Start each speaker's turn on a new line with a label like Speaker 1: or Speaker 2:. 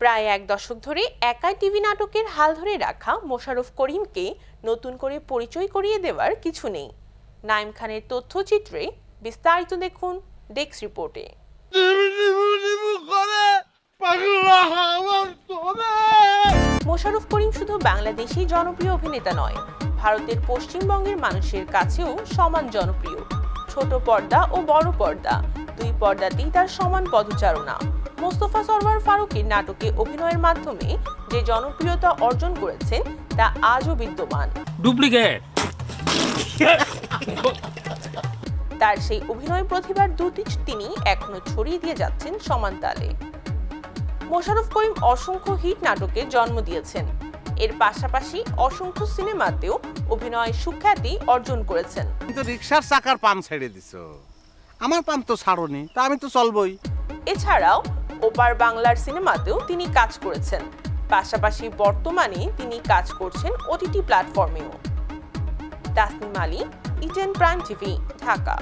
Speaker 1: প্রায় এক দশক ধরে একাই টিভি নাটকের হাল ধরে রাখা মোশাররফ করিমকে নতুন করে পরিচয় করিয়ে দেওয়ার কিছু নেই। নাঈম খানের তথ্যচিত্রে বিস্তারিত দেখুন ডেস্ক রিপোর্টে। মোশাররফ করিম শুধু বাংলাদেশি জনপ্রিয় অভিনেতা নয়, ভারতের পশ্চিমবঙ্গের মানুষের কাছেও সমান জনপ্রিয়। ছোট পর্দা ও বড় পর্দা দুই পর্দাতেই তার সমান পদচারণা। মোস্তফা সরওয়ার ফারুকের নাটকে অভিনয়ের মাধ্যমে যে জনপ্রিয়তা অর্জন করেছেন তা আজও বিদ্যমান।
Speaker 2: ডুপ্লিকেট।
Speaker 1: তার সেই অভিনয় প্রতিভার দুটি তিনি এখনো ছড়িয়ে দিয়ে যাচ্ছেন সমান তালে। মোশাররফ করিম অসংখ্য হিট নাটকের জন্ম দিয়েছেন। এর পাশাপাশি অসংখ্য সিনেমাতেও অভিনয় সুখ্যাতি অর্জন করেছেন।
Speaker 3: কিন্তু রিকশার চাকার পাম ছেড়ে দিছো, আমার পাম তো ছাড়োনি, তা আমি তো চলবই।
Speaker 1: এছাড়াও ওপার বাংলার সিনেমাতেও তিনি কাজ করেছেন। পাশাপাশি বর্তমানে তিনি কাজ করছেন ওটিটি প্ল্যাটফর্মেও। তাসনিম আলী, ইটেন প্রাইম টিভি, ঢাকা।